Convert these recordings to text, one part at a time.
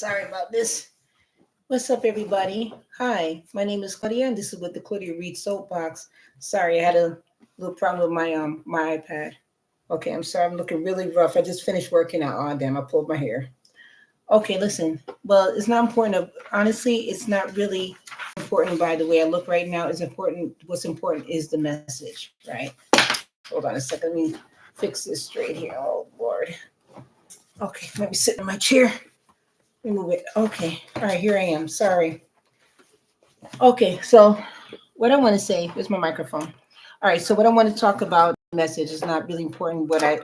Sorry about this. What's up, everybody? Hi, my name is Claudia, and this is with the Claudia Reed Soapbox. Sorry, I had a little problem with my iPad. Okay, I'm sorry. I'm looking really rough. I just finished working out. Oh, damn! I pulled my hair. Okay, listen. Well, it's not important. Honestly, it's not really important by the way I look right now. It's important. What's important is the message, right? Hold on a second. Let me fix this straight here. Oh Lord. Okay, let me sit in my chair. Remove it. Okay. All right, here I am. Sorry. Okay, so what I want to say, here's my microphone. All right, so what I want to talk about message is not really important what I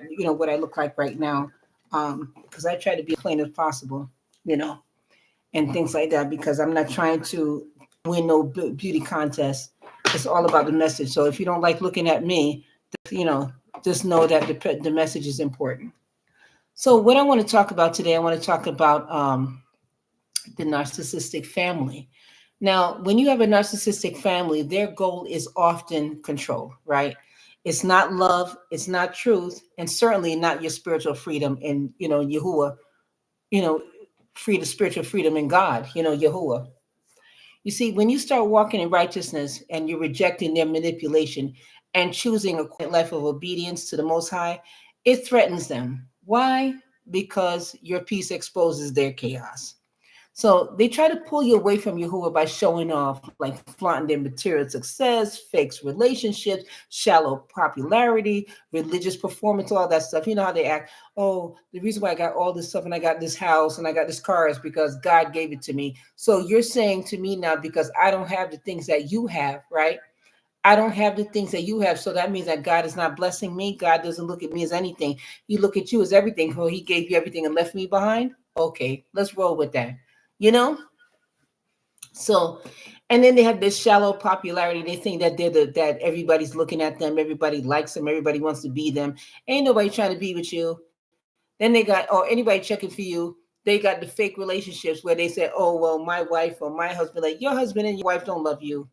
look like right now. Because I try to be as plain as possible, you know, and things like that because I'm not trying to win no beauty contest. It's all about the message. So if you don't like looking at me, you know, just know that the message is important. So what I want to talk about today, I want to talk about the narcissistic family. Now, when you have a narcissistic family, their goal is often control, right? It's not love, it's not truth, and certainly not your spiritual freedom in, Yahuwah, you know, free the spiritual freedom in God, Yahuwah. You see, when you start walking in righteousness and you're rejecting their manipulation and choosing a quiet life of obedience to the Most High, it threatens them. Why? Because your peace exposes their chaos. So they try to pull you away from Yahuwah by showing off, like flaunting their material success, fake relationships, shallow popularity, religious performance, all that stuff. You know how they act. Oh, the reason why I got all this stuff and I got this house and I got this car is because God gave it to me. So you're saying to me now, because I don't have the things that you have, right? I don't have the things that you have. So that means that God is not blessing me. God doesn't look at me as anything. He look at you as everything. Oh, he gave you everything and left me behind. Okay, let's roll with that. You know? So, and then they have this shallow popularity. They think that that everybody's looking at them, everybody likes them, everybody wants to be them. Ain't nobody trying to be with you. Then they got, or anybody checking for you. They got the fake relationships where they say, "Oh well, my wife or my husband," like your husband and your wife don't love you.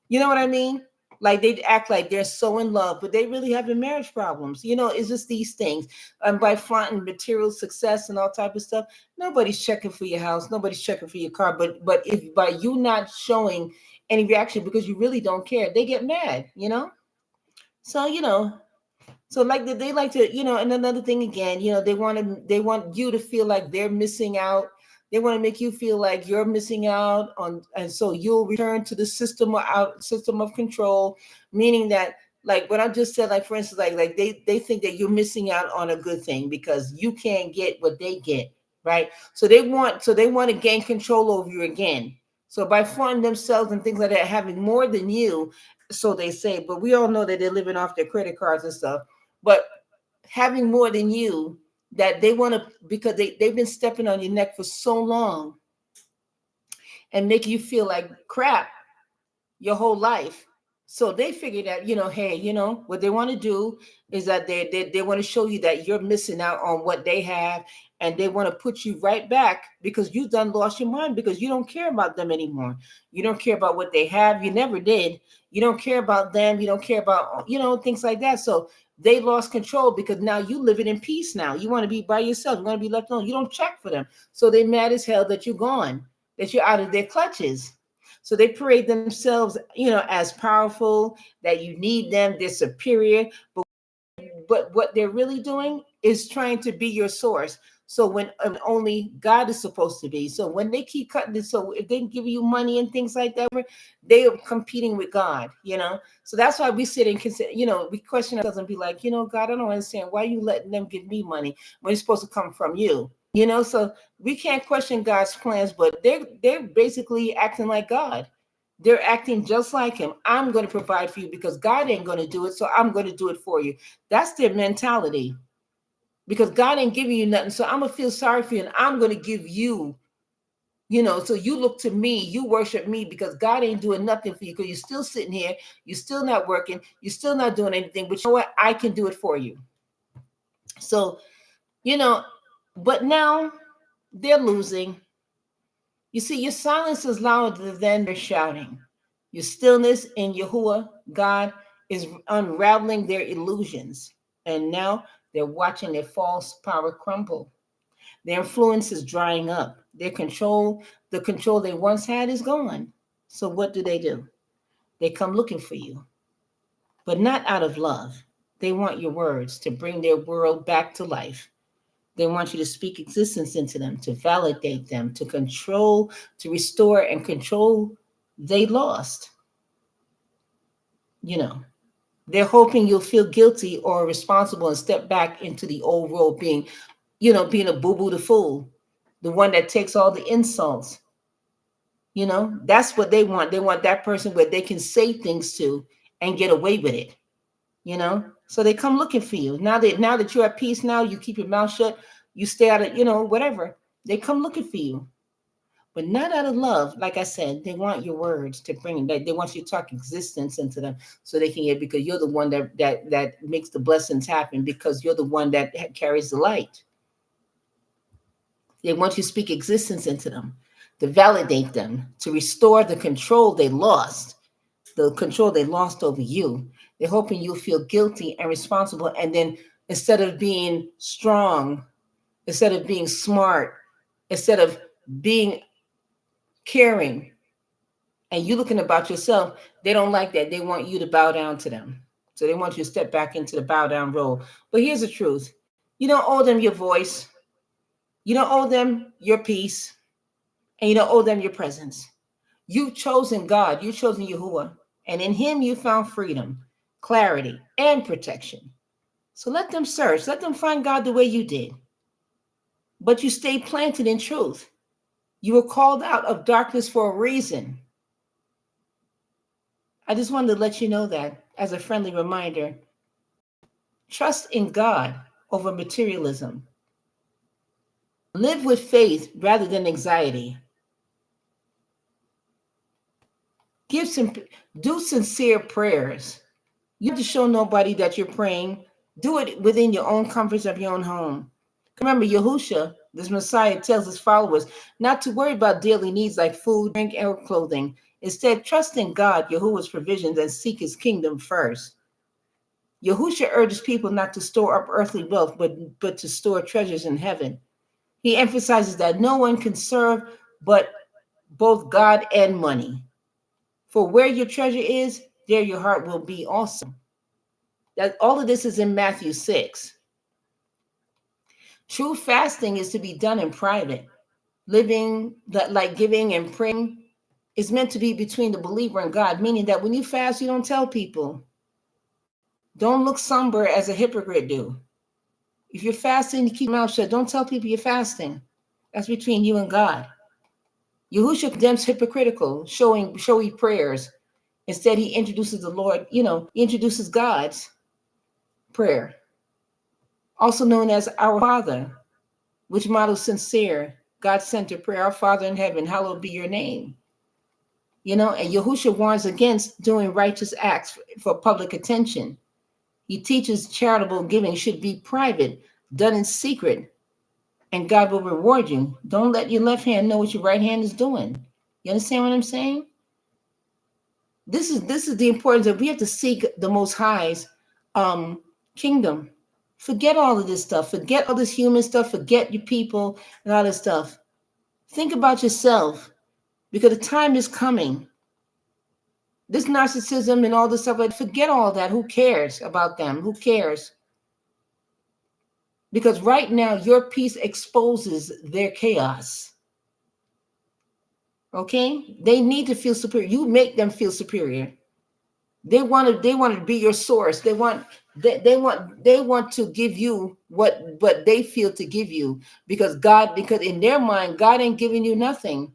You know what I mean? Like they act like they're so in love, but they really having marriage problems. It's just these things. And by flaunting material success and all type of stuff, nobody's checking for your house, nobody's checking for your car. But if by you not showing any reaction because you really don't care, they get mad. So so like they like to, and another thing again, they want you to feel like they're missing out. They want to make you feel like you're missing out on, and so you'll return to the system of control, meaning that like what I just said, like for instance, like they think that you're missing out on a good thing because you can't get what they get, right? So they want to gain control over you again. So by flaunting themselves and things like that, having more than you, so they say, but we all know that they're living off their credit cards and stuff. But having more than you, that they want to, because they've been stepping on your neck for so long and making you feel like crap your whole life. So they figure that, hey, what they want to do is that they want to show you that you're missing out on what they have, and they want to put you right back because you done lost your mind because you don't care about them anymore. You don't care about what they have. You never did. You don't care about them. You don't care about, things like that. So they lost control because now you living in peace now. You want to be by yourself. You want to be left alone. You don't check for them. So they mad as hell that you're gone, that you're out of their clutches. So they parade themselves, as powerful, that you need them, they're superior. But what they're really doing is trying to be your source. So when only God is supposed to be. So when they keep cutting this, so if they give you money and things like that, they are competing with God. So that's why we sit and consider, we question ourselves and be like, God, I don't understand why you letting them give me money when it's supposed to come from you. So we can't question God's plans, but they're basically acting like God. They're acting just like him. I'm going to provide for you because God ain't going to do it, so I'm going to do it for you. That's their mentality. Because God ain't giving you nothing, so I'm going to feel sorry for you and I'm going to give you, so you look to me, you worship me because God ain't doing nothing for you because you're still sitting here, you're still not working, you're still not doing anything, but you know what? I can do it for you. So, you know, but now they're losing. You see, your silence is louder than their shouting. Your stillness in Yahuwah, God, is unraveling their illusions. And now they're watching their false power crumble. Their influence is drying up. Their control, the control they once had, is gone. So what do? They come looking for you, but not out of love. They want your words to bring their world back to life. They want you to speak existence into them, to validate them, to control, to restore and control they lost. You know, they're hoping you'll feel guilty or responsible and step back into the old role, being, being a boo-boo the fool, the one that takes all the insults. That's what they want. They want that person where they can say things to and get away with it. So they come looking for you. Now that you're at peace, now you keep your mouth shut, you stay out of, whatever. They come looking for you, but not out of love. Like I said, they want your words to bring that. They want you to talk existence into them so they can get, because you're the one that makes the blessings happen, because you're the one that carries the light. They want you to speak existence into them, to validate them, to restore the control they lost, over you. They're hoping you'll feel guilty and responsible. And then instead of being strong, instead of being smart, instead of being caring, and you looking about yourself, they don't like that. They want you to bow down to them. So they want you to step back into the bow down role. But here's the truth. You don't owe them your voice. You don't owe them your peace. And you don't owe them your presence. You've chosen God. You've chosen Yahuwah. And in him you found freedom, clarity, and protection. So let them search. Let them find God the way you did. But you stay planted in truth. You were called out of darkness for a reason. I just wanted to let you know that as a friendly reminder. Trust in God over materialism. Live with faith rather than anxiety. Do sincere prayers. You have to show nobody that you're praying. Do it within your own comforts of your own home. Remember, Yahusha, this Messiah, tells his followers not to worry about daily needs like food, drink, and clothing. Instead, trust in God, Yahuwah's provisions, and seek his kingdom first. Yahusha urges people not to store up earthly wealth, but to store treasures in heaven. He emphasizes that no one can serve but both God and money. For where your treasure is, there your heart will be also. That all of this is in Matthew 6. True fasting is to be done in private. Living like giving and praying is meant to be between the believer and God, meaning that when you fast, you don't tell people. Don't look somber as a hypocrite do. If you're fasting, you keep your mouth shut. Don't tell people you're fasting. That's between you and God. Yahushua condemns hypocritical, showy prayers. Instead, he introduces the Lord, he introduces God's prayer, also known as Our Father, which models sincere, God-centered prayer. Our Father in heaven, hallowed be your name. And Yahushua warns against doing righteous acts for public attention. He teaches charitable giving should be private, done in secret, and God will reward you. Don't let your left hand know what your right hand is doing. You understand what I'm saying? This is the importance that we have to seek the Most High's kingdom. Forget all of this stuff. Forget all this human stuff. Forget your people and all this stuff. Think about yourself, because the time is coming. This narcissism and all this stuff, forget all that. Who cares about them? Who cares? Because right now, your peace exposes their chaos. Okay? They need to feel superior. You make them feel superior. They want to be your source. They want to give you what they feel to give you, because in their mind, God ain't giving you nothing.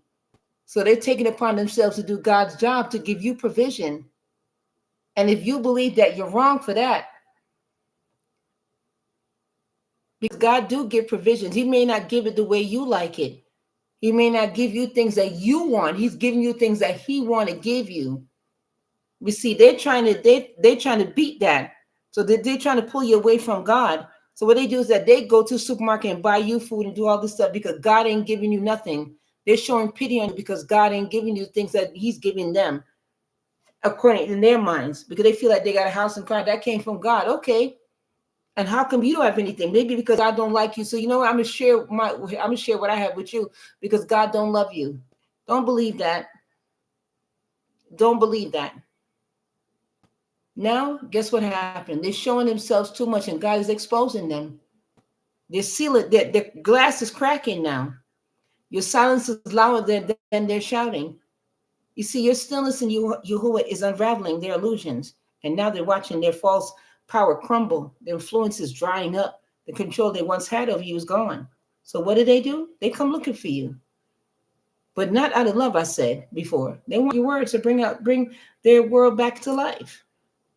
So they're taking it upon themselves to do God's job to give you provision. And if you believe that, you're wrong for that. Because God do give provisions. He may not give it the way you like it. He may not give you things that you want. He's giving you things that he want to give you. You see, they're trying to beat that. So they're trying to pull you away from God. So what they do is that they go to the supermarket and buy you food and do all this stuff because God ain't giving you nothing. They're showing pity on you because God ain't giving you things that he's giving them, according in their minds, because they feel like they got a house and car that came from God. Okay. And how come you don't have anything? Maybe because God don't like you. So you know what? I'm gonna share what I have with you because God don't love you. Don't believe that. Don't believe that. Now, guess what happened? They're showing themselves too much, and God is exposing them. They're sealing. Their glass is cracking now. Your silence is louder than they're shouting. You see, your stillness in Yahuwah is unraveling their illusions, and now they're watching their false power crumble. Their influence is drying up. The control they once had over you is gone. So what do? They come looking for you, but not out of love. I said before, they want your words to bring their world back to life.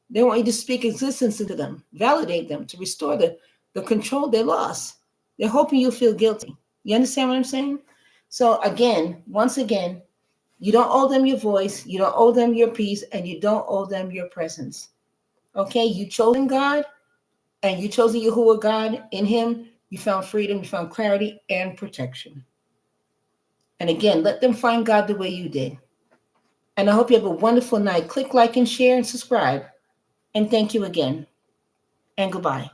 They want you to speak existence into them, validate them, to restore the control they lost. They're hoping you feel guilty. You understand what I'm saying? So again, once again, you don't owe them your voice, you don't owe them your peace, and you don't owe them your presence. Okay? You chosen God, and you chosen Yahuwah God. In him, you found freedom, you found clarity and protection. And again, let them find God the way you did. And I hope you have a wonderful night. Click like and share and subscribe. And thank you again. And goodbye.